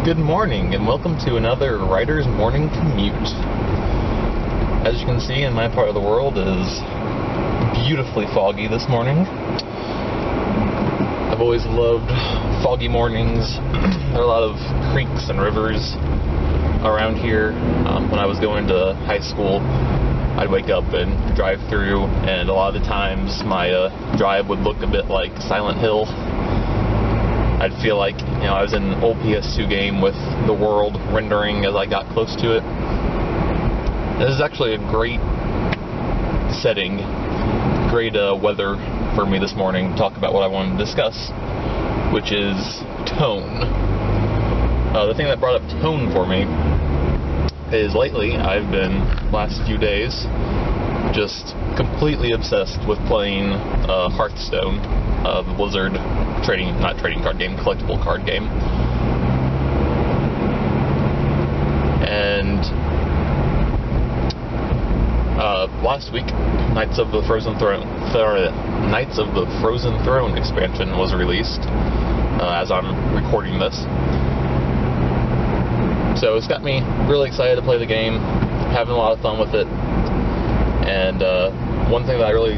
Good morning, and welcome to another Writer's Morning Commute. As you can see, in my part of the world, it is beautifully foggy this morning. I've always loved foggy mornings. There are a lot of creeks and rivers around here. When I was going to high school, I'd wake up and drive through, and a lot of the times my drive would look a bit like Silent Hill. I'd feel like, I was in an old PS2 game with the world rendering as I got close to it. This is actually a great setting, great weather for me this morning to talk about what I wanted to discuss, which is tone. The thing that brought up tone for me is lately I've been, last few days, just completely obsessed with playing Hearthstone, the Blizzard collectible card game. And last week, Knights of the Frozen Throne expansion was released, as I'm recording this. So it's got me really excited to play the game, having a lot of fun with it. And one thing that I really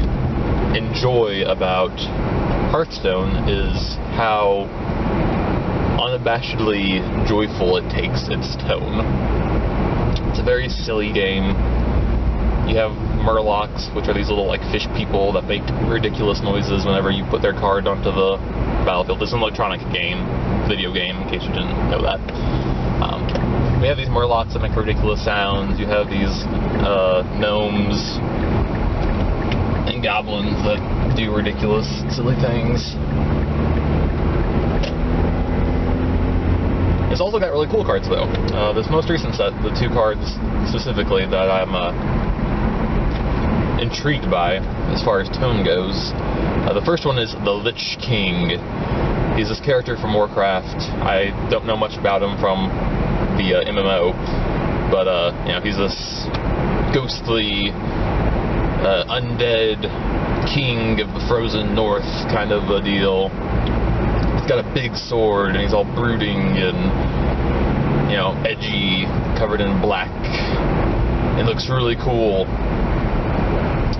enjoy about Hearthstone is how unabashedly joyful it takes its tone. It's a very silly game. You have Murlocs, which are these little fish people that make ridiculous noises whenever you put their card onto the battlefield. It's an electronic video game, in case you didn't know that. We have these Murlocs that make ridiculous sounds. You have these gnomes and goblins that do ridiculous, silly things. It's also got really cool cards, though. This most recent set, the two cards specifically that I'm intrigued by as far as tone goes. The first one is the Lich King. He's this character from Warcraft. I don't know much about him from the MMO, but he's this ghostly, undead king of the frozen north kind of a deal. He's got a big sword, and he's all brooding and, edgy, covered in black. It looks really cool.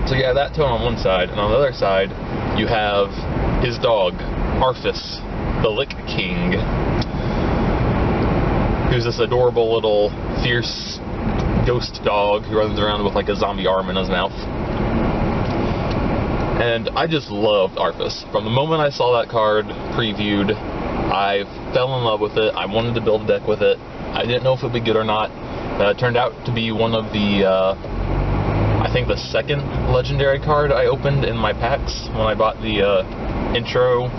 So you have that tone on one side, and on the other side, you have his dog, Arthas, the Lich King, who's this adorable little fierce ghost dog who runs around with a zombie arm in his mouth. And I just loved Arthas. From the moment I saw that card previewed, I fell in love with it. I wanted to build a deck with it. I didn't know if it would be good or not. It turned out to be one of the, I think the second legendary card I opened in my packs when I bought the intro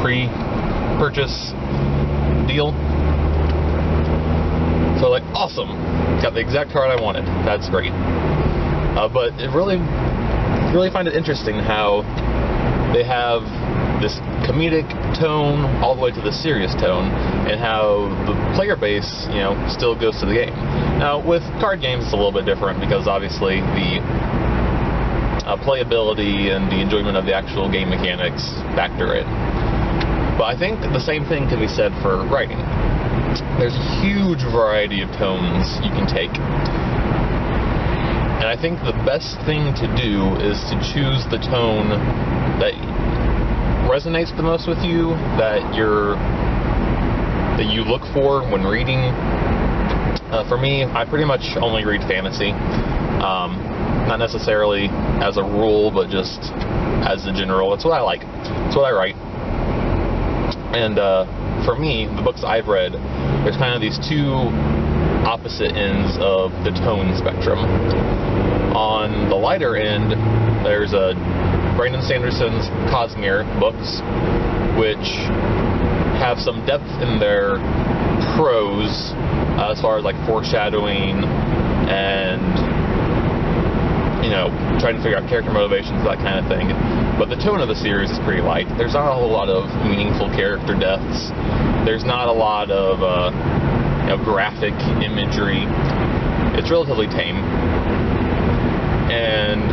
pre-purchase deal. So awesome, got the exact card I wanted. That's great. But it really find it interesting how they have this comedic tone all the way to the serious tone, and how the player base, still goes to the game. Now, with card games, it's a little bit different because obviously the playability and the enjoyment of the actual game mechanics factor in. But I think the same thing can be said for writing. There's a huge variety of tones you can take. And I think the best thing to do is to choose the tone that resonates the most with you, that you look for when reading. For me, I pretty much only read fantasy. Not necessarily as a rule, but just as a general. That's what I like. That's what I write. And for me, the books I've read, there's kind of these two opposite ends of the tone spectrum. On the lighter end, there's Brandon Sanderson's Cosmere books, which have some depth in their prose as far as foreshadowing and trying to figure out character motivations, that kind of thing. But the tone of the series is pretty light. There's not a whole lot of meaningful character deaths. There's not a lot of graphic imagery. It's relatively tame. And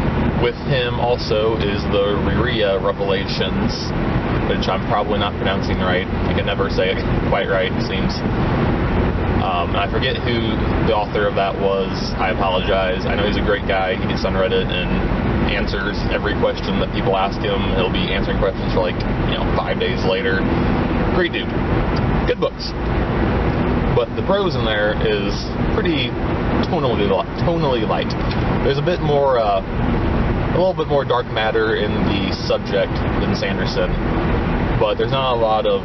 With him also is the Riyria Revelations, which I'm probably not pronouncing right. I can never say it quite right, it seems. I forget who the author of that was. I apologize. I know he's a great guy. He gets on Reddit and answers every question that people ask him. He'll be answering questions for 5 days later. Great dude. Good books. But the prose in there is pretty tonally light. There's a little bit more dark matter in the subject than Sanderson, but there's not a lot of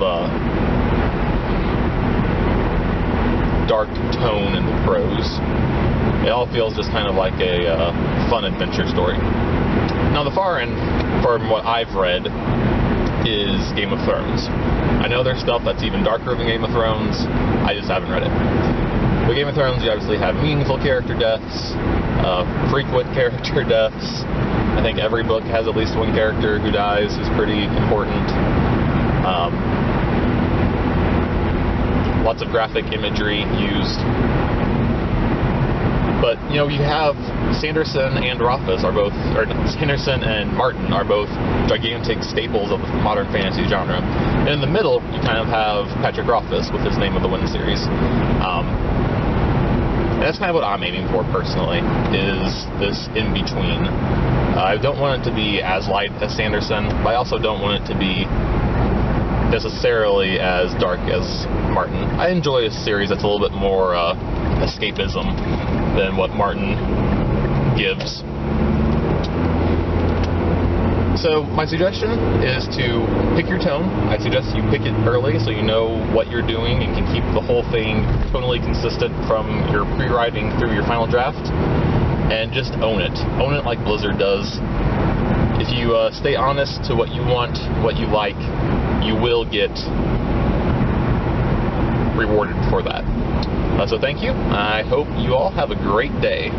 dark tone in the prose. It all feels just kind of like a fun adventure story. Now, the far end, from what I've read, is Game of Thrones. I know there's stuff that's even darker than Game of Thrones. I just haven't read it. With Game of Thrones, you obviously have meaningful character deaths, frequent character deaths. I think every book has at least one character who dies, who's pretty important. Lots of graphic imagery used. But, you have Sanderson and Sanderson and Martin are both gigantic staples of the modern fantasy genre. And in the middle, you kind of have Patrick Rothfuss with his Name of the Wind series. And that's kind of what I'm aiming for personally, is this in-between. I don't want it to be as light as Sanderson, but I also don't want it to be necessarily as dark as Martin. I enjoy a series that's a little bit more escapism than what Martin gives. So my suggestion is to pick your tone. I suggest you pick it early so you know what you're doing and can keep the whole thing tonally consistent from your pre-writing through your final draft, and just own it. Own it like Blizzard does. If you stay honest to what you want, what you like, you will get rewarded for that. So thank you. I hope you all have a great day.